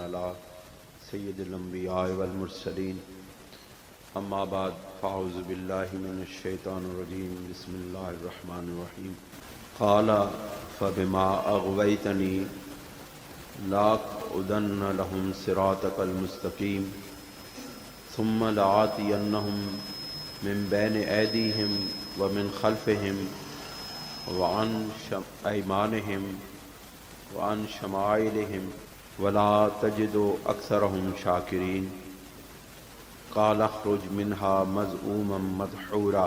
علی سید الانبیاء والمرسلین اما بعد فاعوذ باللہ من الشیطان الرجیم بسم اللہ الرحمن الرحیم قال فبما اغویتنی لاقعدن لهم صراطک المستقیم ثم لآتینہم من بین ایدیہم ومن خلفہم وعن ایمانہم وعن شمائلہم ولا تجد اکثرہم شاکرین قال اخرج منها مذءوما مدحورا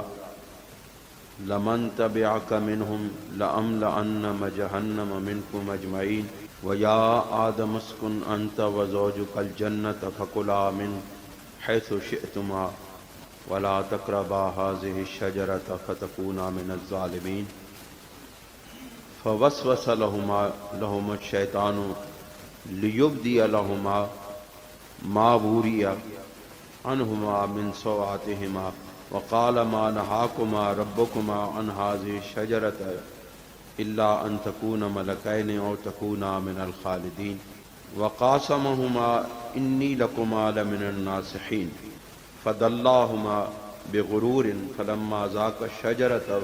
لمن تبعك منهم لأملأن جهنم منكم أجمعين ويا آدم اسكن أنت وزوجك الجنة فكلا من حيث شئتما ولا تقربا هذه الشجرة فتكونا من الظالمين فوسوس لهما الشيطان ليبدي لهما ما وري عنهما من سوآتهما وقال ما نهاكما ربكما عن هذه الشجرة إلا أن تكونا ملكين أو تكونا من الخالدين وقاسمهما إني لكما لمن الناصحين فدلاهما بغرور فلما ذاقا الشجرة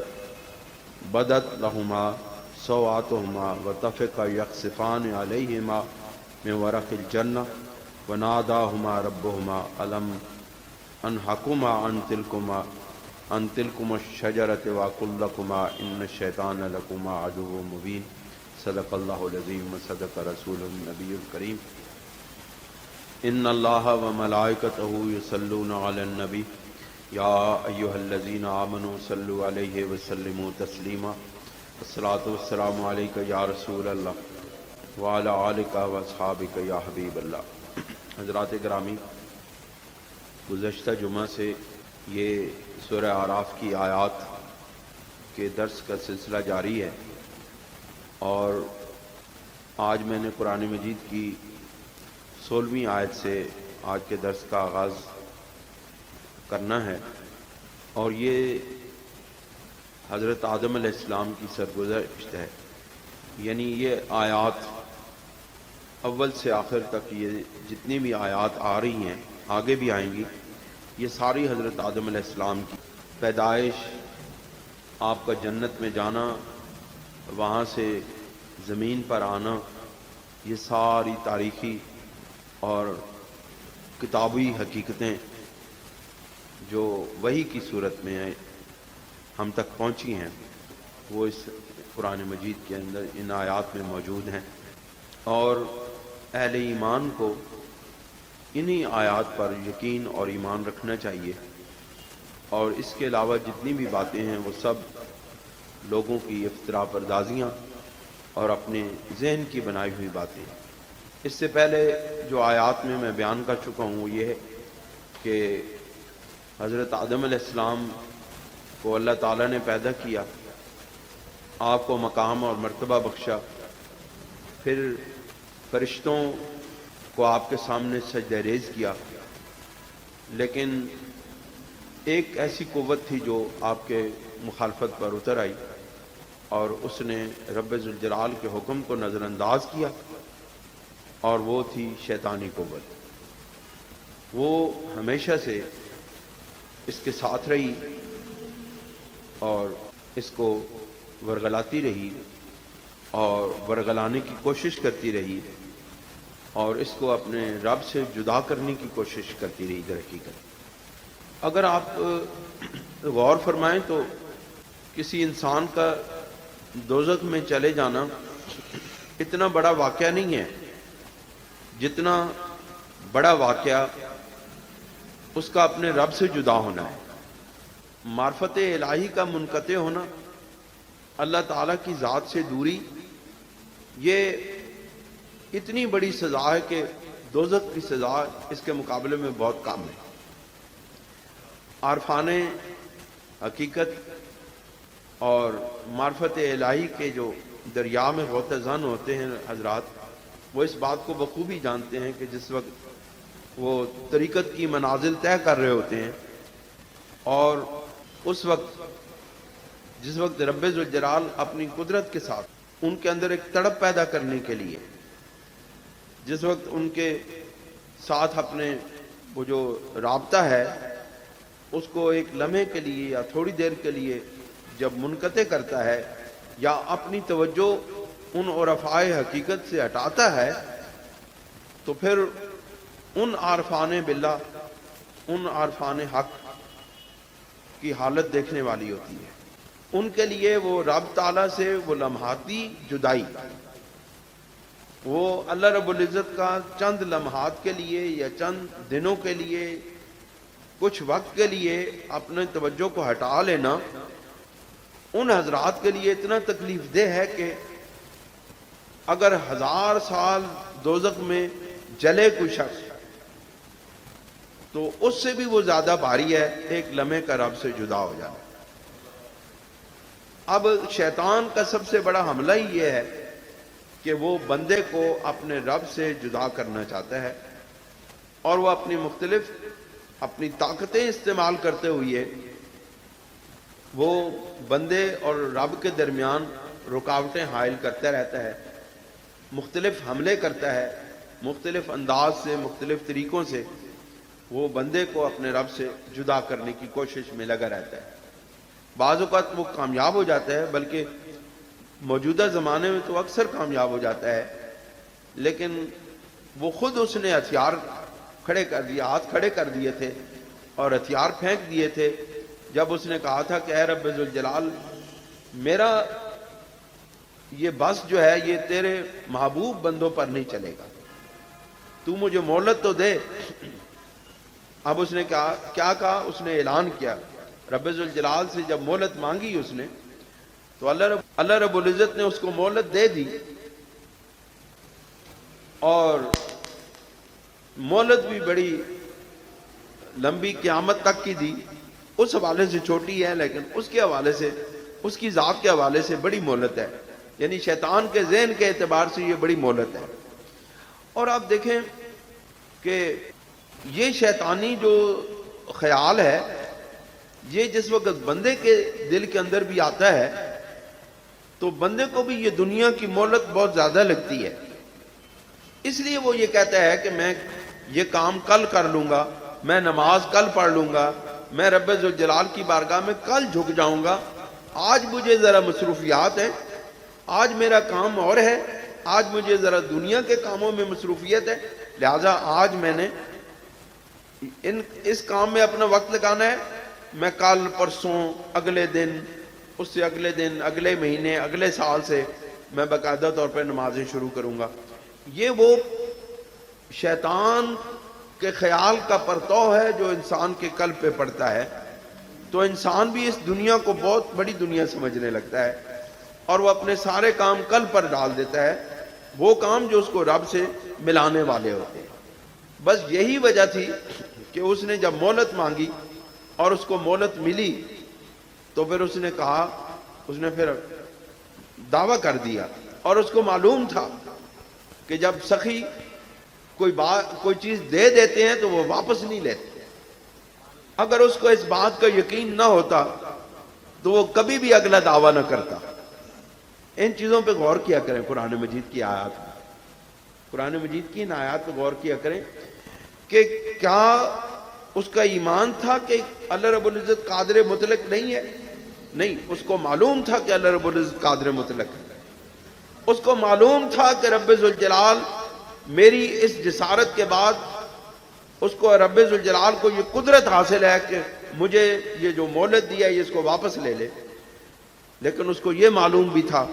بدت لهما سوآتهما وطفقا يخصفان عليهما من ورق الجنة وناداهما ربهما ألم أنهكما عن تلكما الشجرة وأقل لكما إن الشيطان لكما عدو مبين صدق الله العظيم وصدق رسوله النبي الكريم إن الله وملائكته يصلون على النبي يا أيها الذين آمنوا صلوا عليه وسلموا تسليما الصلاة والسلام عليك يا رسول الله وعلى آلك وأصحابك يا حبيب الله. حضرات گرامی، گزشتہ جمعہ سے یہ سورہ اعراف کی آیات کے درس کا سلسلہ جاری ہے اور آج میں نے قرآن مجید کی 16ویں آیت سے آج کے درس کا آغاز کرنا ہے اور یہ حضرت آدم علیہ السلام کی سرگزشت ہے. یعنی یہ آیات اول سے آخر تک یہ جتنی بھی آیات آ رہی ہیں آگے بھی آئیں گی، یہ ساری حضرت آدم علیہ السلام کی پیدائش، آپ کا جنت میں جانا، وہاں سے زمین پر آنا، یہ ساری تاریخی اور کتابی حقیقتیں جو وحی کی صورت میں ہم تک پہنچی ہیں وہ اس قرآن مجید کے اندر ان آیات میں موجود ہیں. اور اہل ایمان کو انہی آیات پر یقین اور ایمان رکھنا چاہیے اور اس کے علاوہ جتنی بھی باتیں ہیں وہ سب لوگوں کی افتراء پردازیاں اور اپنے ذہن کی بنائی ہوئی باتیں ہیں. اس سے پہلے جو آیات میں بیان کر چکا ہوں وہ یہ ہے کہ حضرت آدم علیہ السلام کو اللہ تعالیٰ نے پیدا کیا، آپ کو مقام اور مرتبہ بخشا، پھر فرشتوں کو آپ کے سامنے سجدہ ریز کیا، لیکن ایک ایسی قوت تھی جو آپ کے مخالفت پر اتر آئی اور اس نے رب ذوالجلال کے حکم کو نظر انداز کیا اور وہ تھی شیطانی قوت. وہ ہمیشہ سے اس کے ساتھ رہی اور اس کو ورغلاتی رہی اور ورغلانے کی کوشش کرتی رہی اور اس کو اپنے رب سے جدا کرنے کی کوشش کرتی رہی. در حقیقت اگر آپ غور فرمائیں تو کسی انسان کا دوزخ میں چلے جانا اتنا بڑا واقعہ نہیں ہے جتنا بڑا واقعہ اس کا اپنے رب سے جدا ہونا ہے. معرفت الہی کا منقطع ہونا، اللہ تعالیٰ کی ذات سے دوری، یہ اتنی بڑی سزا ہے کہ دوزخ کی سزا اس کے مقابلے میں بہت کم ہے. عارفان حقیقت اور معرفت الہی کے جو دریا میں غوطہ زن ہوتے ہیں حضرات، وہ اس بات کو بخوبی جانتے ہیں کہ جس وقت وہ طریقت کی منازل طے کر رہے ہوتے ہیں اور اس وقت جس وقت رب ذوالجلال اپنی قدرت کے ساتھ ان کے اندر ایک تڑپ پیدا کرنے کے لیے جس وقت ان کے ساتھ اپنے وہ جو رابطہ ہے اس کو ایک لمحے کے لیے یا تھوڑی دیر کے لیے جب منقطع کرتا ہے یا اپنی توجہ ان عرفائے حقیقت سے ہٹاتا ہے تو پھر ان عارفان باللہ، ان عارفان حق کی حالت دیکھنے والی ہوتی ہے۔ ان کے لیے وہ رب تعالیٰ سے وہ لمحاتی جدائی، وہ اللہ رب العزت کا چند لمحات کے لیے یا چند دنوں کے لیے، کچھ وقت کے لیے اپنے توجہ کو ہٹا لینا ان حضرات کے لیے اتنا تکلیف دہ ہے کہ اگر 1000 سال دوزخ میں جلے کوئی شخص تو اس سے بھی وہ زیادہ بھاری ہے ایک لمحے کا رب سے جدا ہو جانا۔ اب شیطان کا سب سے بڑا حملہ ہی یہ ہے کہ وہ بندے کو اپنے رب سے جدا کرنا چاہتا ہے، اور وہ اپنی مختلف اپنی طاقتیں استعمال کرتے ہوئے وہ بندے اور رب کے درمیان رکاوٹیں حائل کرتا رہتا ہے، مختلف حملے کرتا ہے، مختلف انداز سے، مختلف طریقوں سے وہ بندے کو اپنے رب سے جدا کرنے کی کوشش میں لگا رہتا ہے۔ بعض اوقات وہ کامیاب ہو جاتا ہے، بلکہ موجودہ زمانے میں تو اکثر کامیاب ہو جاتا ہے، لیکن وہ خود اس نے ہتھیار کھڑے کر دیے، ہاتھ کھڑے کر دیے تھے اور ہتھیار پھینک دیے تھے جب اس نے کہا تھا کہ اے رب ذوالجلال، میرا یہ بس جو ہے یہ تیرے محبوب بندوں پر نہیں چلے گا، تو مجھے مہلت تو دے۔ اب اس نے کیا کہا؟ اس نے اعلان کیا رب ذوالجلال سے، جب مہلت مانگی اس نے تو اللہ رب العزت نے اس کو مہلت دے دی، اور مہلت بھی بڑی لمبی قیامت تک کی دی۔ اس حوالے سے چھوٹی ہے، لیکن اس کے حوالے سے، اس کی ذات کے حوالے سے بڑی مہلت ہے، یعنی شیطان کے ذہن کے اعتبار سے یہ بڑی مہلت ہے۔ اور آپ دیکھیں کہ یہ شیطانی جو خیال ہے یہ جس وقت بندے کے دل کے اندر بھی آتا ہے تو بندے کو بھی یہ دنیا کی مہلت بہت زیادہ لگتی ہے، اس لیے وہ یہ کہتا ہے کہ میں یہ کام کل کر لوں گا، میں نماز کل پڑھ لوں گا، میں رب ذوالجلال کی بارگاہ میں کل جھک جاؤں گا، آج مجھے ذرا مصروفیات ہیں، آج میرا کام اور ہے، آج مجھے ذرا دنیا کے کاموں میں مصروفیت ہے، لہذا آج میں نے اس کام میں اپنا وقت لگانا ہے، میں کل پرسوں اگلے دن، اس سے اگلے دن، اگلے مہینے، اگلے سال سے میں باقاعدہ طور پر نمازیں شروع کروں گا۔ یہ وہ شیطان کے خیال کا پرتو ہے جو انسان کے قلب پہ پڑتا ہے، تو انسان بھی اس دنیا کو بہت بڑی دنیا سمجھنے لگتا ہے اور وہ اپنے سارے کام کل پر ڈال دیتا ہے، وہ کام جو اس کو رب سے ملانے والے ہوتے ہیں۔ بس یہی وجہ تھی کہ اس نے جب مہلت مانگی اور اس کو مہلت ملی تو پھر اس نے کہا، اس نے پھر دعویٰ کر دیا، اور اس کو معلوم تھا کہ جب سخی کوئی چیز دے دیتے ہیں تو وہ واپس نہیں لیتے۔ اگر اس کو اس بات کا یقین نہ ہوتا تو وہ کبھی بھی اگلا دعویٰ نہ کرتا۔ ان چیزوں پہ غور کیا کریں، قرآن مجید کی آیات میں، قرآن مجید کی ان آیات پہ غور کیا کریں کہ کیا اس کا ایمان تھا کہ اللہ رب العزت قادر مطلق نہیں ہے؟ نہیں، اس کو معلوم تھا کہ اللہ رب العزت قادر مطلق ہے، اس کو معلوم تھا کہ رب ذوالجلال میری اس جسارت کے بعد اس کو، رب ذوالجلال کو یہ قدرت حاصل ہے کہ مجھے یہ جو مہلت دیا ہے اس کو واپس لے لے، لیکن اس کو یہ معلوم بھی تھا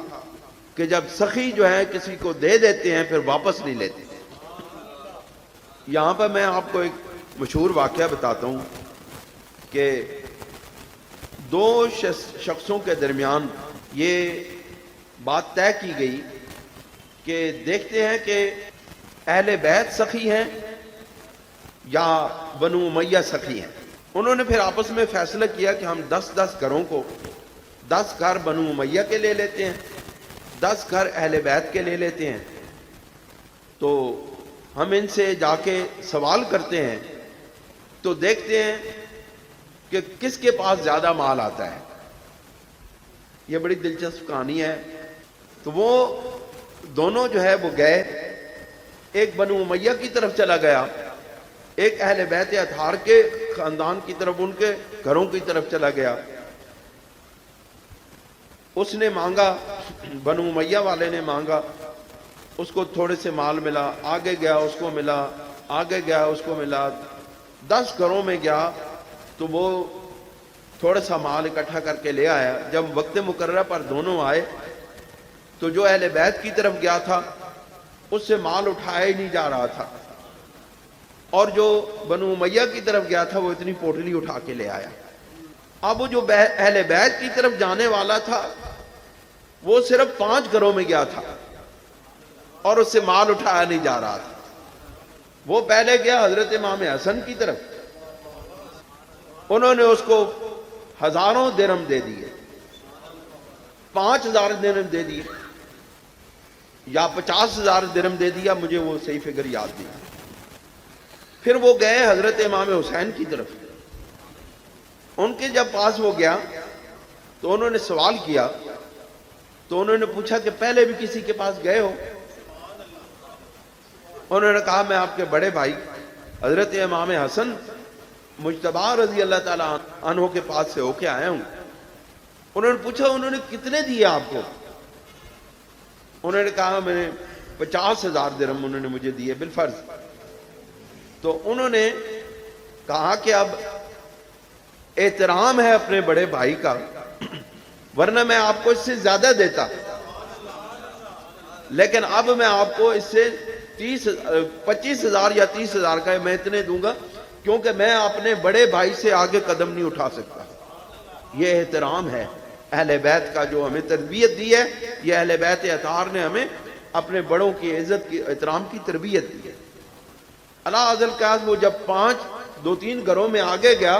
کہ جب سخی جو ہے کسی کو دے دیتے ہیں پھر واپس نہیں لیتے۔ یہاں پر میں آپ کو ایک مشہور واقعہ بتاتا ہوں کہ دو شخصوں کے درمیان یہ بات طے کی گئی کہ دیکھتے ہیں کہ اہل بیت سخی ہیں یا بنو امیہ سخی ہیں۔ انہوں نے پھر آپس میں فیصلہ کیا کہ ہم 10 گھروں کو، 10 گھر بنو امیہ کے لے لیتے ہیں، 10 گھر اہل بیت کے لے لیتے ہیں، تو ہم ان سے جا کے سوال کرتے ہیں تو دیکھتے ہیں کہ کس کے پاس زیادہ مال آتا ہے۔ یہ بڑی دلچسپ کہانی ہے۔ تو وہ دونوں جو ہے وہ گئے ایک بنو امیہ کی طرف چلا گیا، ایک اہل بیت اطہار کے خاندان کی طرف، ان کے گھروں کی طرف چلا گیا. اس نے مانگا، بنو امیہ والے نے مانگا، اس کو تھوڑے سے مال ملا، آگے گیا اس کو ملا، آگے گیا اس کو ملا. 10 گھروں میں گیا تو وہ تھوڑا سا مال اکٹھا کر کے لے آیا. جب وقت مقررہ پر دونوں آئے تو جو اہل بیت کی طرف گیا تھا اس سے مال اٹھایا ہی نہیں جا رہا تھا، اور جو بنو امیہ کی طرف گیا تھا وہ اتنی پوٹلی اٹھا کے لے آیا. اب وہ جو اہل بیت کی طرف جانے والا تھا وہ صرف 5 گھروں میں گیا تھا اور اس سے مال اٹھایا نہیں جا رہا تھا. وہ پہلے گیا حضرت امام حسن کی طرف، انہوں نے اس کو 1000 درہم دے دیے، 5000 درہم دے دیے یا 50,000 درہم دے دیا، مجھے وہ صحیح فگر یاد نہیں. پھر وہ گئے حضرت امام حسین کی طرف. ان کے جب پاس وہ گیا تو انہوں نے سوال کیا، تو انہوں نے پوچھا کہ پہلے بھی کسی کے پاس گئے ہو؟ انہوں نے کہا میں آپ کے بڑے بھائی حضرت امام حسن مجتبی رضی اللہ تعالی عنہ کے پاس سے ہو کے آیا ہوں. انہوں نے پوچھا انہوں نے کتنے دیے آپ کو؟ انہوں نے کہا میں نے 50,000 درہم انہوں نے مجھے دیے بالفرض. تو انہوں نے کہا کہ اب احترام ہے اپنے بڑے بھائی کا، ورنہ میں آپ کو اس سے زیادہ دیتا، لیکن اب میں آپ کو اس سے 25,000 یا 30,000 کا میں اتنے دوں گا، کیونکہ میں اپنے بڑے بھائی سے آگے قدم نہیں اٹھا سکتا. یہ احترام ہے اہل بیت کا جو ہمیں تربیت دی ہے. یہ اہل بیت اطہار نے ہمیں اپنے بڑوں کی عزت کی احترام کی تربیت دی ہے. اللہ عزل کا وہ جب 2-3 گھروں میں آگے گیا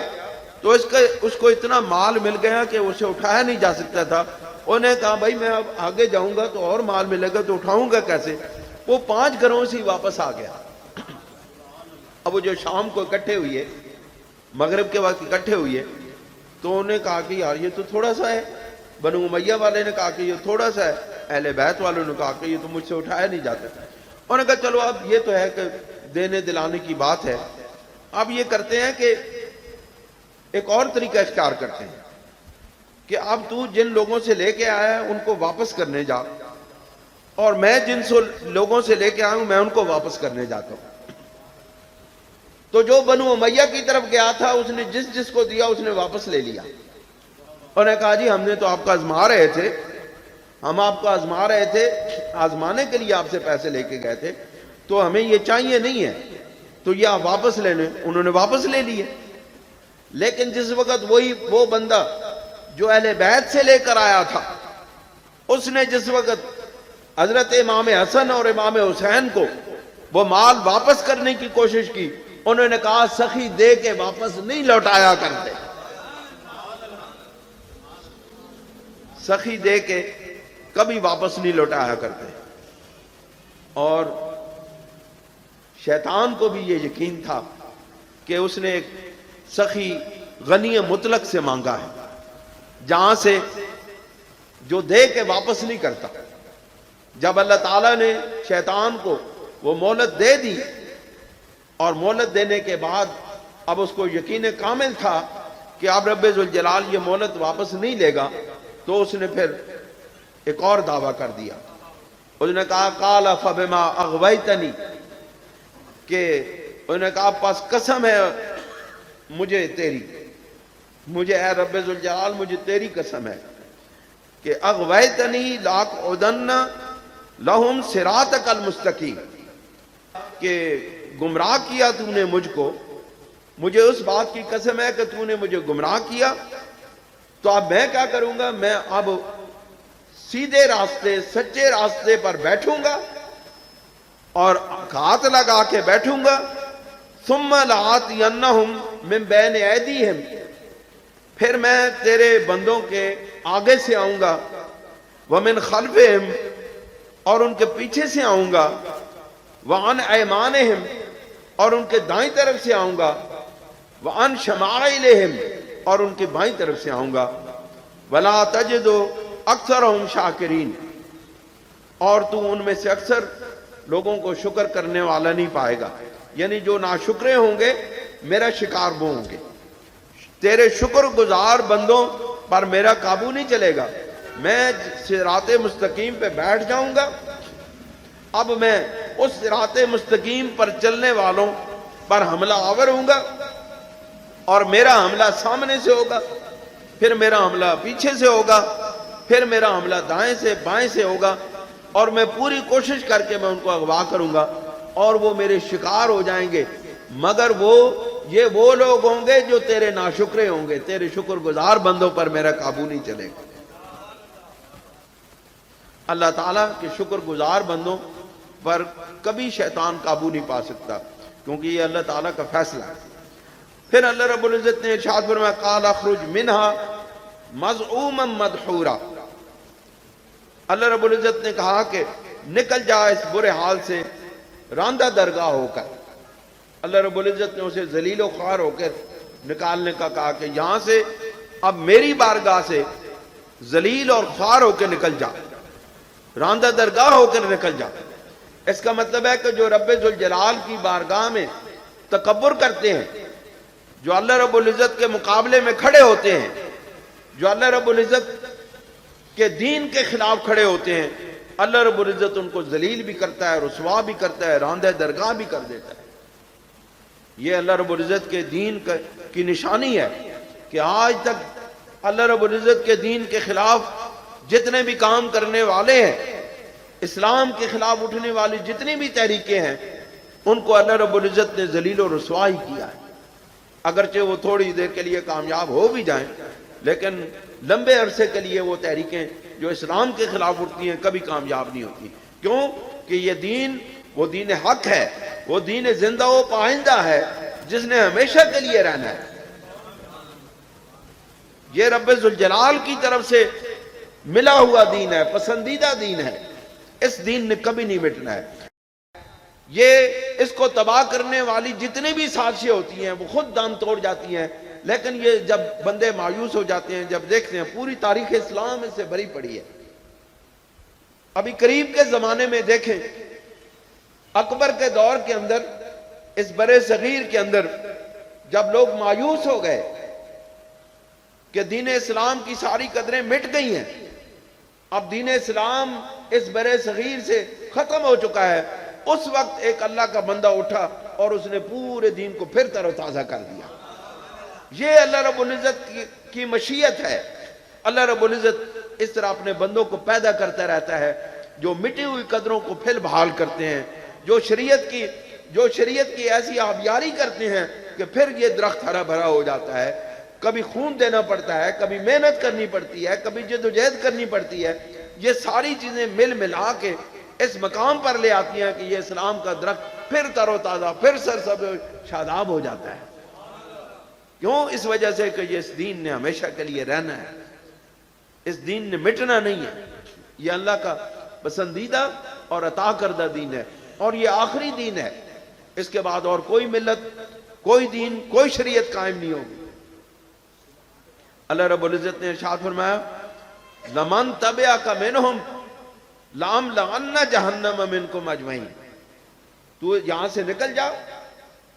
تو اس کو اتنا مال مل گیا کہ اسے اٹھایا نہیں جا سکتا تھا. انہوں نے کہا بھائی میں اب آگے جاؤں گا تو اور مال ملے گا تو اٹھاؤں گا کیسے؟ وہ 5 گھروں سے ہی واپس آ گیا. اب وہ جو شام کو اکٹھے ہوئے، مغرب کے وقت اکٹھے ہوئے، تو انہوں نے کہا کہ یار یہ تو تھوڑا سا ہے. بنو امیہ والے نے کہا کہ یہ تھوڑا سا ہے، اہل بیت والوں نے کہا کہ یہ تو مجھ سے اٹھایا نہیں جاتا. انہوں نے کہا چلو اب یہ تو ہے کہ دینے دلانے کی بات ہے، اب یہ کرتے ہیں کہ ایک اور طریقہ اختیار کرتے ہیں کہ اب تو جن لوگوں سے لے کے آیا ہے ان کو واپس کرنے جا، اور میں جن لوگوں سے لے کے آیا ہوں میں ان کو واپس کرنے جاتا ہوں. تو جو بنو امیہ کی طرف گیا تھا اس نے جس کو دیا اس نے واپس لے لیا. انہوں نے کہا جی ہم نے تو آپ کا آزما رہے تھے، ہم آپ کو آزما رہے تھے، آزمانے کے لیے آپ سے پیسے لے کے گئے تھے، تو ہمیں یہ چاہیے نہیں ہے، تو یہ آپ واپس لے لیں. انہوں نے واپس لے لیے. لیکن جس وقت وہ بندہ جو اہل بیت سے لے کر آیا تھا اس نے جس وقت حضرت امام حسن اور امام حسین کو وہ مال واپس کرنے کی کوشش کی، انہوں نے کہا سخی دے کے واپس نہیں لوٹایا کرتے، سخی دے کے کبھی واپس نہیں لوٹایا کرتے. اور شیطان کو بھی یہ یقین تھا کہ اس نے ایک سخی غنی مطلق سے مانگا ہے، جہاں سے جو دے کے واپس نہیں کرتا. جب اللہ تعالیٰ نے شیطان کو وہ مہلت دے دی، اور مہلت دینے کے بعد اب اس کو یقین کامل تھا کہ اب رب ذوالجلال یہ مہلت واپس نہیں لے گا، تو اس نے پھر ایک اور دعویٰ کر دیا. اس نے کہا قال فبما اغویتنی، کہ انہوں نے کہا پس قسم ہے مجھے تیری، مجھے اے رب ذوالجلال مجھے تیری قسم ہے کہ اغویتنی لاقعدن لہم صراطک المستقیم، کہ گمراہ کیا تو نے مجھ کو، مجھے اس بات کی قسم ہے کہ تو نے مجھے گمراہ کیا، تو اب میں کیا کروں گا، میں اب سیدھے راستے سچے راستے پر بیٹھوں گا اور ہاتھ لگا کے بیٹھوں گا. ثم لآتینہم من بین ایدیہم، پھر میں تیرے بندوں کے آگے سے آؤں گا، ومن خلفہم، اور ان کے پیچھے سے آؤں گا، وعن ایمانہم، اور ان کے دائیں طرف سے آؤں گا، وعن شمائلہم، اور ان کے بائیں طرف سے آؤں گا، ولا تجد اکثرہم شاکرین، اور تو ان میں سے اکثر لوگوں کو شکر کرنے والا نہیں پائے گا، یعنی جو ناشکرے ہوں گے میرا شکار وہ ہوں گے۔ تیرے شکر گزار بندوں پر میرا قابو نہیں چلے گا، میں صراط مستقیم پہ بیٹھ جاؤں گا، اب میں اس صراط مستقیم پر چلنے والوں پر حملہ آور ہوں گا، اور میرا حملہ سامنے سے ہوگا، پھر میرا حملہ پیچھے سے ہوگا، پھر میرا حملہ دائیں سے بائیں سے ہوگا، اور میں پوری کوشش کر کے میں ان کو اغوا کروں گا اور وہ میرے شکار ہو جائیں گے، مگر یہ وہ لوگ ہوں گے جو تیرے ناشکرے ہوں گے، تیرے شکر گزار بندوں پر میرا قابو نہیں چلے گا۔ اللہ تعالیٰ کے شکر گزار بندوں پر کبھی شیطان قابو نہیں پا سکتا، کیونکہ یہ اللہ تعالیٰ کا فیصلہ ہے۔ پھر اللہ رب العزت نے ارشاد فرمایا قال اخرج منہا مذعوما مدحورا، اللہ رب العزت نے کہا کہ نکل جا اس برے حال سے راندہ درگاہ ہو کر۔ اللہ رب العزت نے اسے ذلیل و خوار ہو کر نکالنے کا کہا کہ یہاں سے اب میری بارگاہ سے ذلیل اور خوار ہو کے نکل جا، راندہ درگاہ ہو کر نکل جا۔ اس کا مطلب ہے کہ جو رب ذوالجلال کی بارگاہ میں تکبر کرتے ہیں، جو اللہ رب العزت کے مقابلے میں کھڑے ہوتے ہیں، جو اللہ رب العزت کے دین کے خلاف کھڑے ہوتے ہیں، اللہ رب العزت ان کو ذلیل بھی کرتا ہے، رسوا بھی کرتا ہے، راندہ درگاہ بھی کر دیتا ہے۔ یہ اللہ رب العزت کے دین کی نشانی ہے کہ آج تک اللہ رب العزت کے دین کے خلاف جتنے بھی کام کرنے والے ہیں، اسلام کے خلاف اٹھنے والی جتنی بھی تحریکیں ہیں، ان کو اللہ رب العزت نے ذلیل و رسوا ہی کیا ہے۔ اگرچہ وہ تھوڑی دیر کے لیے کامیاب ہو بھی جائیں، لیکن لمبے عرصے کے لیے وہ تحریکیں جو اسلام کے خلاف اٹھتی ہیں کبھی کامیاب نہیں ہوتی۔ کیوں کہ یہ دین وہ دین حق ہے، وہ دین زندہ و پائندہ ہے جس نے ہمیشہ کے لیے رہنا ہے۔ یہ رب ذوالجلال کی طرف سے ملا ہوا دین ہے، پسندیدہ دین ہے، اس دین نے کبھی نہیں مٹنا ہے۔ یہ اس کو تباہ کرنے والی جتنی بھی سازشیں ہوتی ہیں وہ خود دم توڑ جاتی ہیں، لیکن یہ جب بندے مایوس ہو جاتے ہیں، جب دیکھتے ہیں پوری تاریخ اسلام اس سے بھری پڑی ہے۔ ابھی قریب کے زمانے میں دیکھیں، اکبر کے دور کے اندر، اس برے صغیر کے اندر جب لوگ مایوس ہو گئے کہ دین اسلام کی ساری قدریں مٹ گئی ہیں، اب دین اسلام اس برے صغیر سے ختم ہو چکا ہے، اس وقت ایک اللہ کا بندہ اٹھا اور اس نے پورے دین کو پھر تر و تازہ کر دیا۔ یہ اللہ رب العزت کی مشیت ہے۔ اللہ رب العزت اس طرح اپنے بندوں کو پیدا کرتا رہتا ہے جو مٹی ہوئی قدروں کو پھر بحال کرتے ہیں، جو شریعت کی ایسی آبیاری کرتے ہیں کہ پھر یہ درخت ہرا بھرا ہو جاتا ہے۔ کبھی خون دینا پڑتا ہے، کبھی محنت کرنی پڑتی ہے، کبھی جدوجہد کرنی پڑتی ہے، یہ ساری چیزیں مل ملا کے اس مقام پر لے آتی ہیں کہ یہ اسلام کا درخت پھر تر و تازہ، پھر سرسبز شاداب ہو جاتا ہے۔ کیوں؟ اس وجہ سے کہ یہ اس دین نے ہمیشہ کے لیے رہنا ہے، اس دین نے مٹنا نہیں ہے۔ یہ اللہ کا پسندیدہ اور عطا کردہ دین ہے، اور یہ آخری دین ہے۔ اس کے بعد اور کوئی ملت، کوئی دین، کوئی شریعت قائم نہیں ہوگی۔ اللہ رب العزت نے ارشاد فرمایا لمن تبعک منہم لأملأن جہنم منکم اجمعین، تو یہاں سے نکل جا،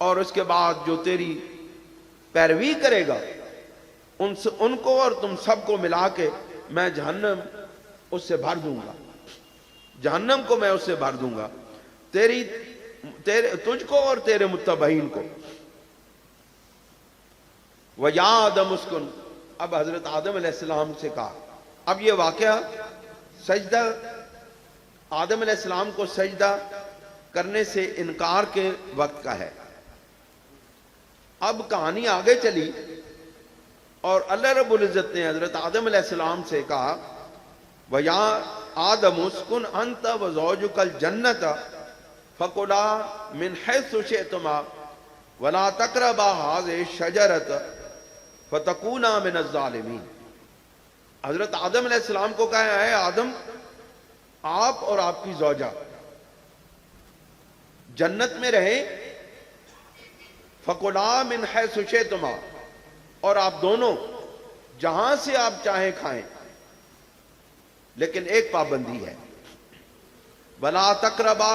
اور اس کے بعد جو تیری پیروی کرے گا ان کو اور تم سب کو ملا کے میں جہنم اس سے بھر دوں گا، جہنم کو میں اس سے بھر دوں گا، تجھ کو اور تیرے متبعین کو۔ وَيَا آدَمُ اسْكُنْ، اب حضرت آدم علیہ السلام سے کہا۔ اب یہ واقعہ سجدہ، آدم علیہ السلام کو سجدہ کرنے سے انکار کے وقت کا ہے۔ اب کہانی آگے چلی اور اللہ رب العزت نے حضرت آدم علیہ السلام سے کہا وَيَا آدَمُ اسْكُنْ أَنْتَ وَزَوْجُكَ الْجَنَّةَ فَكُلَا مِنْ حَيْثُ شِئْتُمَا وَلَا تَقْرَبَا هَٰذِهِ الشَّجَرَةَ فَتَكُونَا مِنَ الظَّالِمِينَ۔ حضرت آدم علیہ السلام کو کہا ہے آدم، آپ اور آپ کی زوجہ جنت میں رہیں، فَكُلَا مِنْ حَيْثُ شِئْتُمَا، اور آپ دونوں جہاں سے آپ چاہیں کھائیں، لیکن ایک پابندی ہے، وَلَا تَقْرَبَا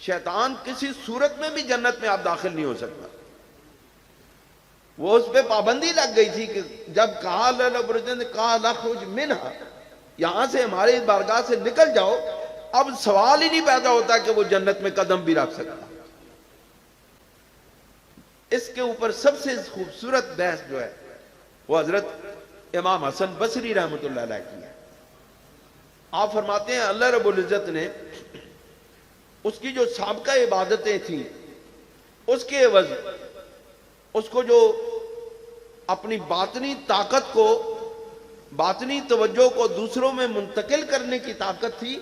شیطان کسی صورت میں بھی جنت میں آپ داخل نہیں ہو سکتا. وہ اس پہ پابندی لگ گئی تھی کہ جب کہا رب العزت نے کہا لخرج منہا، یہاں سے ہماری بارگاہ سے نکل جاؤ، اب سوال ہی نہیں پیدا ہوتا کہ وہ جنت میں قدم بھی رکھ سکتا. اس کے اوپر سب سے خوبصورت بحث جو ہے وہ حضرت امام حسن بصری رحمۃ اللہ علیہ کی ہے. آپ فرماتے ہیں اللہ رب العزت نے اس کی جو سابقہ عبادتیں تھیں اس کے عوض اس کو جو اپنی باطنی طاقت کو، باطنی توجہ کو دوسروں میں منتقل کرنے کی طاقت تھی،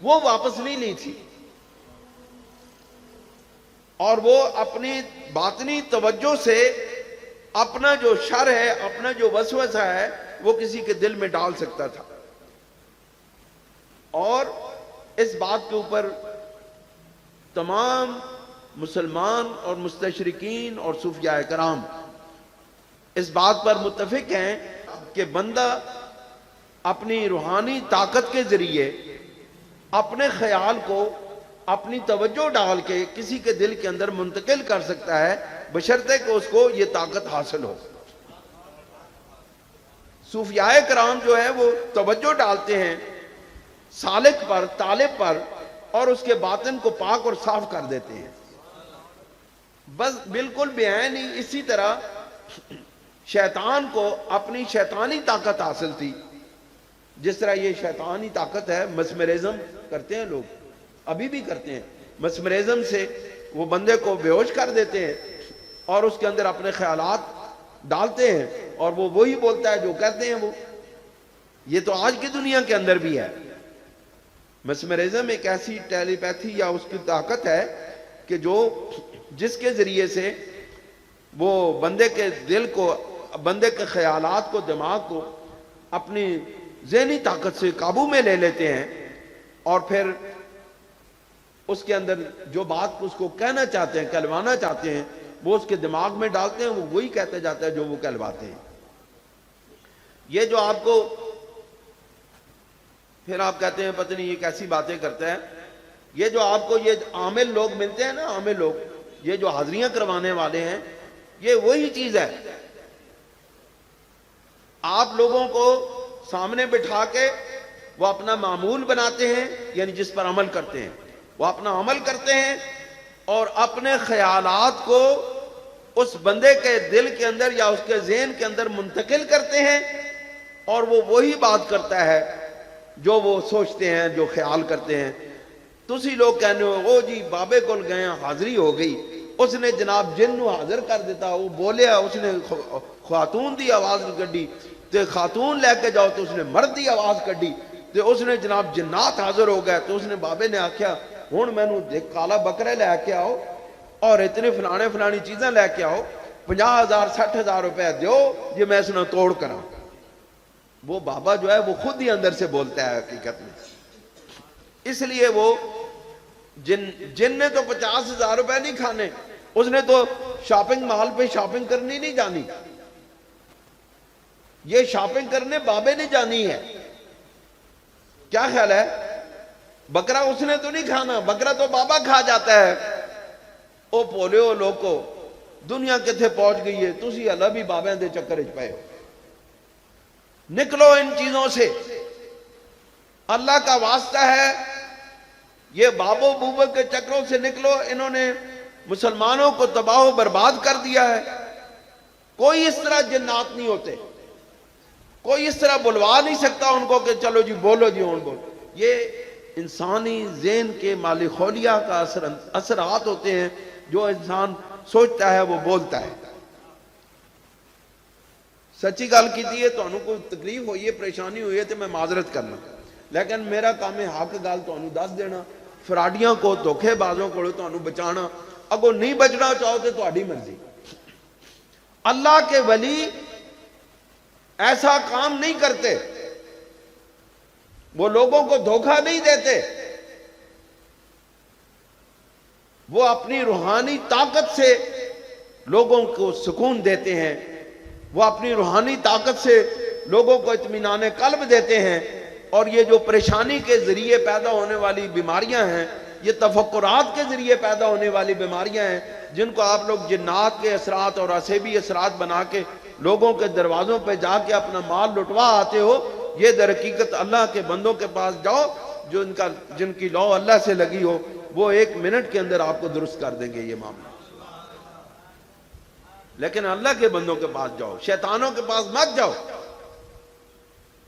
وہ واپس نہیں لی تھی، اور وہ اپنی باطنی توجہ سے اپنا جو شر ہے، اپنا جو وسوسہ ہے، وہ کسی کے دل میں ڈال سکتا تھا. اور اس بات کے اوپر تمام مسلمان اور مستشرقین اور صوفیاء کرام اس بات پر متفق ہیں کہ بندہ اپنی روحانی طاقت کے ذریعے اپنے خیال کو، اپنی توجہ ڈال کے کسی کے دل کے اندر منتقل کر سکتا ہے، بشرطے کہ اس کو یہ طاقت حاصل ہو. صوفیاء کرام جو ہے وہ توجہ ڈالتے ہیں سالک پر، طالب پر، اور اس کے باطن کو پاک اور صاف کر دیتے ہیں. بس بالکل بعین ہی اسی طرح شیطان کو اپنی شیطانی طاقت حاصل تھی. جس طرح یہ شیطانی طاقت ہے، مسمرزم کرتے ہیں لوگ، ابھی بھی کرتے ہیں. مسمرزم سے وہ بندے کو بے ہوش کر دیتے ہیں اور اس کے اندر اپنے خیالات ڈالتے ہیں اور وہ وہی بولتا ہے جو کہتے ہیں وہ. یہ تو آج کی دنیا کے اندر بھی ہے. مسمرزم ایک ایسی ٹیلی پیتھی یا اس کی طاقت ہے کہ جو جس کے ذریعے سے وہ بندے کے دل کو، بندے کے خیالات کو، دماغ کو اپنی ذہنی طاقت سے قابو میں لے لیتے ہیں، اور پھر اس کے اندر جو بات اس کو کہنا چاہتے ہیں، کہلوانا چاہتے ہیں، وہ اس کے دماغ میں ڈالتے ہیں، وہ وہی کہتے جاتا ہے جو وہ کہلواتے ہیں. یہ جو آپ کو پھر آپ کہتے ہیں پتہ نہیں یہ کیسی باتیں کرتا ہے، یہ جو آپ کو یہ عامل لوگ ملتے ہیں نا، عامل لوگ، یہ جو حاضریاں کروانے والے ہیں، یہ وہی چیز ہے. آپ لوگوں کو سامنے بٹھا کے وہ اپنا معمول بناتے ہیں، یعنی جس پر عمل کرتے ہیں، وہ اپنا عمل کرتے ہیں اور اپنے خیالات کو اس بندے کے دل کے اندر یا اس کے ذہن کے اندر منتقل کرتے ہیں، اور وہ وہی بات کرتا ہے جو وہ سوچتے ہیں، جو خیال کرتے ہیں. تسی لوگ کہنے ہو او جی بابے کول گئے حاضری ہو گئی، اس نے جناب جن نو حاضر کر دیتا، وہ بولیا، اس نے خاتون دی آواز کڈی تے خاتون لے کے جاؤ تو اس نے مرد دی آواز کڈی تے اس نے جناب جنات حاضر ہو گئے. تو اس نے بابے نے آکھیا ہن مینوں دیکھ کالا بکرا لے کے آؤ اور اتنے فلانے فلانی چیزاں لے کے آؤ، 50,000 60,000 روپے دیو یہ میں اس نے توڑ کراں. وہ بابا جو ہے وہ خود ہی اندر سے بولتا ہے حقیقت میں. اس لیے وہ جن نے تو 50,000 روپے نہیں کھانے، اس نے تو شاپنگ مال پہ شاپنگ کرنی نہیں جانی، یہ شاپنگ کرنے بابے نے جانی ہے. کیا خیال ہے؟ بکرا اس نے تو نہیں کھانا، بکرا تو بابا کھا جاتا ہے. او پولیو لوکو دنیا کتھے پہنچ گئی ہے، تسی اللہ بھی بابے دے چکر وچ پئے ہو. نکلو ان چیزوں سے، اللہ کا واسطہ ہے. یہ بابو بوبا کے چکروں سے نکلو، انہوں نے مسلمانوں کو تباہ و برباد کر دیا ہے. کوئی اس طرح جنات نہیں ہوتے، کوئی اس طرح بلوا نہیں سکتا ان کو کہ چلو جی بولو جی ہون بولو. یہ انسانی ذہن کے مالی خولیہ کا اثرات ہوتے ہیں. جو انسان سوچتا ہے وہ بولتا ہے. سچی گل کی تو انہوں کوئی تکلیف ہوئی ہے، پریشانی ہوئی ہے تو میں معذرت کرنا، لیکن میرا کام ہے حق گل تو انہوں دس دینا، فراڈیاں کو، دھوکے بازوں کو تو انہوں بچانا. اگو نہیں بچنا چاہو تو تہاڈی مرضی. اللہ کے ولی ایسا کام نہیں کرتے، وہ لوگوں کو دھوکہ نہیں دیتے، وہ اپنی روحانی طاقت سے لوگوں کو سکون دیتے ہیں، وہ اپنی روحانی طاقت سے لوگوں کو اطمینان قلب دیتے ہیں. اور یہ جو پریشانی کے ذریعے پیدا ہونے والی بیماریاں ہیں یہ تفکرات کے ذریعے پیدا ہونے والی بیماریاں ہیں جن کو آپ لوگ جنات کے اثرات اور عصبی اثرات بنا کے لوگوں کے دروازوں پہ جا کے اپنا مال لٹوا آتے ہو. یہ در حقیقت اللہ کے بندوں کے پاس جاؤ جو جن کی لو اللہ سے لگی ہو، وہ 1 منٹ کے اندر آپ کو درست کر دیں گے یہ معاملہ. لیکن اللہ کے بندوں کے پاس جاؤ، شیطانوں کے پاس مت جاؤ.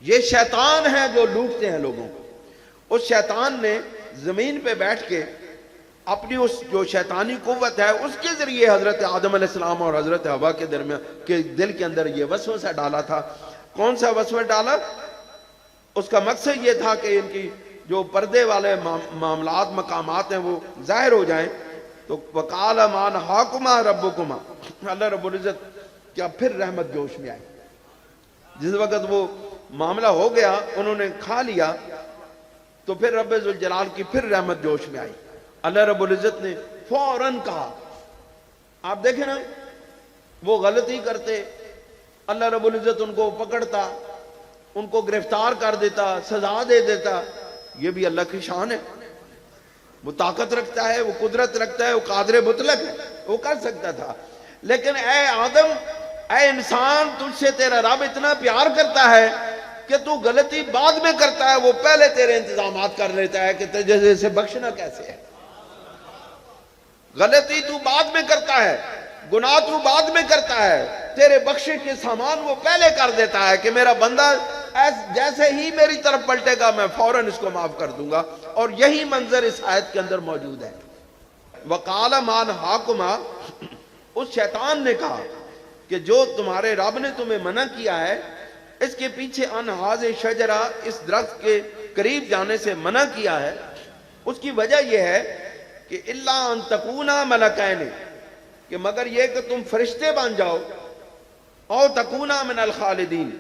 یہ شیطان ہیں جو لوٹتے ہیں لوگوں کو. اس شیطان نے زمین پہ بیٹھ کے اپنی اس جو شیطانی قوت ہے اس کے ذریعے حضرت آدم علیہ السلام اور حضرت حوا کے درمیان کے دل کے اندر یہ وسوسہ ڈالا تھا. کون سا وسوسہ ڈالا؟ اس کا مقصد یہ تھا کہ ان کی جو پردے والے معاملات مقامات ہیں وہ ظاہر ہو جائیں. تو وقال ما نہاکما ربکما، اللہ رب العزت کیا پھر رحمت جوش میں آئی. جس وقت وہ معاملہ ہو گیا انہوں نے کھا لیا تو پھر رب ذوالجلال کی پھر رحمت جوش میں آئی. اللہ رب العزت نے فوراً کہا، آپ دیکھیں نا وہ غلطی کرتے، اللہ رب العزت ان کو پکڑتا، ان کو گرفتار کر دیتا، سزا دے دیتا. یہ بھی اللہ کی شان ہے. وہ طاقت رکھتا ہے، وہ قدرت رکھتا ہے، وہ قادر مطلق ہے، وہ کر سکتا تھا. لیکن اے آدم، اے انسان، تجھ سے تیرا رب اتنا پیار کرتا ہے کہ تو غلطی بعد میں کرتا ہے، وہ پہلے تیرے انتظامات کر لیتا ہے کہ تجھے سے بخشنا کیسے ہے. غلطی تو بعد میں کرتا ہے، گناہ تو بعد میں کرتا ہے، تیرے بخشش کے سامان وہ پہلے کر دیتا ہے کہ میرا بندہ جیسے ہی میری طرف پلٹے گا میں فوراً اس کو معاف کر دوں گا. اور یہی منظر اس آیت کے اندر موجود ہے. وَقَالَ مَا نَهَاكُمَا، اس شیطان نے کہا کہ جو تمہارے رب نے تمہیں منع کیا ہے اس کے پیچھے ان ھذ شجرہ، اس درخت کے قریب جانے سے منع کیا ہے، اس کی وجہ یہ ہے کہ الا ان تکونا ملکین، کہ مگر یہ کہ تم فرشتے بن جاؤ، او تکونا من الخالدین،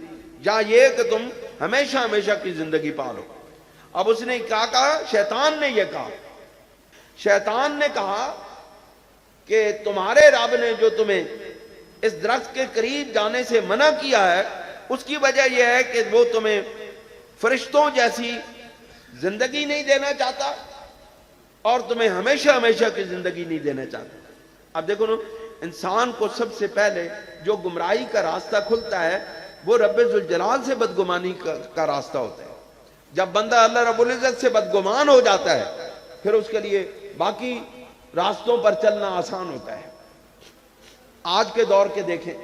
یا یہ کہ تم ہمیشہ ہمیشہ کی زندگی پالو. اب اس نے کیا کہا؟ شیطان نے یہ کہا، شیطان نے کہا کہ تمہارے رب نے جو تمہیں اس درخت کے قریب جانے سے منع کیا ہے اس کی وجہ یہ ہے کہ وہ تمہیں فرشتوں جیسی زندگی نہیں دینا چاہتا اور تمہیں ہمیشہ ہمیشہ کی زندگی نہیں دینا چاہتا. اب دیکھو نا، انسان کو سب سے پہلے جو گمراہی کا راستہ کھلتا ہے وہ رب ذوالجلال سے بدگمانی کا راستہ ہوتا ہے. جب بندہ اللہ رب العزت سے بدگمان ہو جاتا ہے پھر اس کے لیے باقی راستوں پر چلنا آسان ہوتا ہے. آج کے دور کے دیکھیں،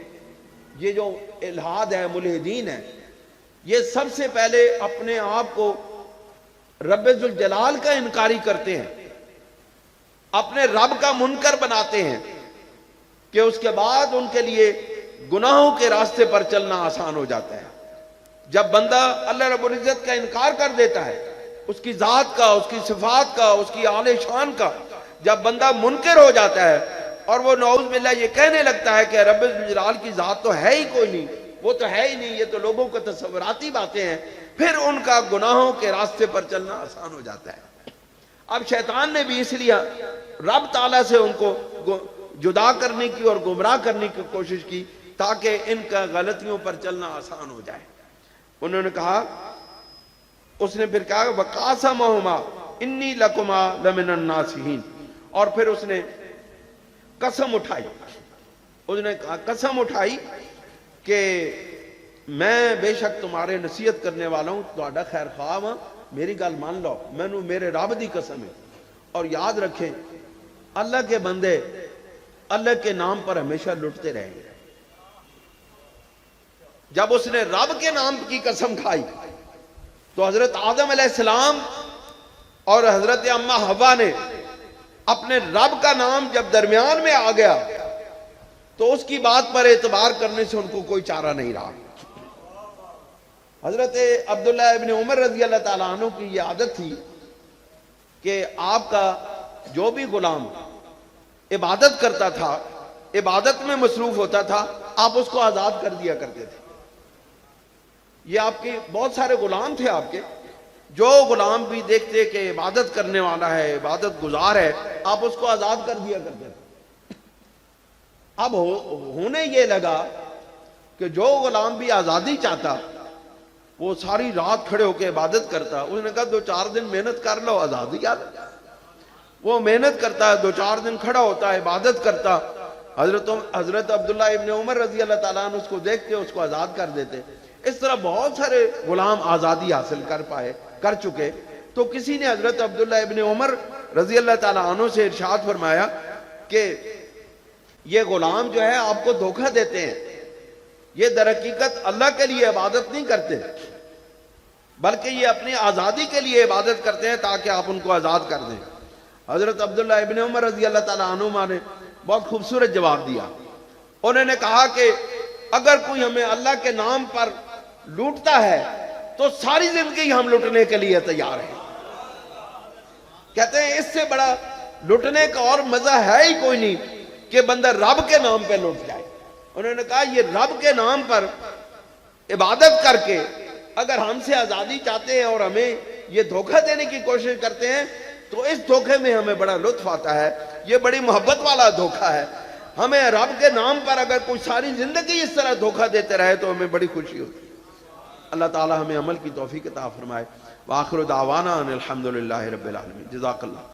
یہ جو الہاد ہے، ملحدین ہے، یہ سب سے پہلے اپنے آپ کو رب ذوالجلال کا انکاری کرتے ہیں، اپنے رب کا منکر بناتے ہیں کہ اس کے بعد ان کے لیے گناہوں کے راستے پر چلنا آسان ہو جاتا ہے. جب بندہ اللہ رب العزت کا انکار کر دیتا ہے، اس کی ذات کا، اس کی صفات کا، اس کی اعلی شان کا، جب بندہ منکر ہو جاتا ہے اور وہ نعوذ باللہ یہ کہنے لگتا ہے کہ رب ذوالجلال کی ذات تو ہے ہی کوئی نہیں، وہ تو ہے ہی نہیں، یہ تو لوگوں کو تصوراتی باتیں ہیں، پھر ان کا گناہوں کے راستے پر چلنا آسان ہو جاتا ہے. اب شیطان نے بھی اس لیے رب تعالیٰ سے ان کو جدا کرنے کی اور گمراہ کرنے کی کوشش کی تاکہ ان کا غلطیوں پر چلنا آسان ہو جائے. انہوں نے کہا، اس نے پھر کہا وَقَاسَمَهُمَا إِنِّي لَكُمَا لَمِنَ النَّاصِحِينَ، اور پھر اس نے قسم اٹھائی، اس نے قسم اٹھائی کہ میں بے شک تمہارے نصیحت کرنے والا ہوں، تہاڈا خیر خواہ ہاں، میری گل مان لو، مینوں میرے رب دی قسم ہے. اور یاد رکھیں اللہ کے بندے اللہ کے نام پر ہمیشہ لٹتے رہیں گے. جب اس نے رب کے نام کی قسم کھائی تو حضرت آدم علیہ السلام اور حضرت اماں حوا نے اپنے رب کا نام جب درمیان میں آ گیا تو اس کی بات پر اعتبار کرنے سے ان کو کوئی چارہ نہیں رہا. حضرت عبداللہ ابن عمر رضی اللہ تعالیٰ عنہ کی یہ عادت تھی کہ آپ کا جو بھی غلام عبادت کرتا تھا، عبادت میں مصروف ہوتا تھا، آپ اس کو آزاد کر دیا کرتے تھے. یہ آپ کے بہت سارے غلام تھے، آپ کے جو غلام بھی دیکھتے کہ عبادت کرنے والا ہے، عبادت گزار ہے، آپ اس کو آزاد کر دیا کرتے تھے. اب ہونے یہ لگا کہ جو غلام بھی آزادی چاہتا وہ ساری رات کھڑے ہو کے عبادت کرتا. اس نے کہا 2-4 دن محنت کر لو، آزادی آ جائے. وہ محنت کرتا ہے، 2-4 دن کھڑا ہوتا ہے، عبادت کرتا. حضرت عبداللہ ابن عمر رضی اللہ تعالیٰ عنہ اس کو دیکھتے، اس کو آزاد کر دیتے. اس طرح بہت سارے غلام آزادی حاصل کر چکے. تو کسی نے حضرت عبداللہ ابن عمر رضی اللہ تعالیٰ عنہ سے ارشاد فرمایا کہ یہ غلام جو ہے آپ کو دھوکہ دیتے ہیں، یہ در حقیقت اللہ کے لیے عبادت نہیں کرتے بلکہ یہ اپنی آزادی کے لیے عبادت کرتے ہیں تاکہ آپ ان کو آزاد کر دیں. حضرت عبداللہ ابن عمر رضی اللہ تعالیٰ عنہما نے بہت خوبصورت جواب دیا. انہوں نے کہا کہ اگر کوئی ہمیں اللہ کے نام پر لوٹتا ہے تو ساری زندگی ہم لوٹنے کے لیے تیار ہیں. کہتے ہیں اس سے بڑا لوٹنے کا اور مزہ ہے ہی کوئی نہیں کہ بندہ رب کے نام پہ لوٹ جائے. انہوں نے کہا یہ رب کے نام پر عبادت کر کے اگر ہم سے آزادی چاہتے ہیں اور ہمیں یہ دھوکہ دینے کی کوشش کرتے ہیں تو اس دھوکے میں ہمیں بڑا لطف آتا ہے. یہ بڑی محبت والا دھوکہ ہے. ہمیں رب کے نام پر اگر کوئی ساری زندگی اس طرح دھوکہ دیتے رہے تو ہمیں بڑی خوشی ہوتی ہے. اللہ تعالی ہمیں عمل کی توفیق عطا فرمائے. وآخر دعوانا ان الحمدللہ رب العالمین. جزاک اللہ.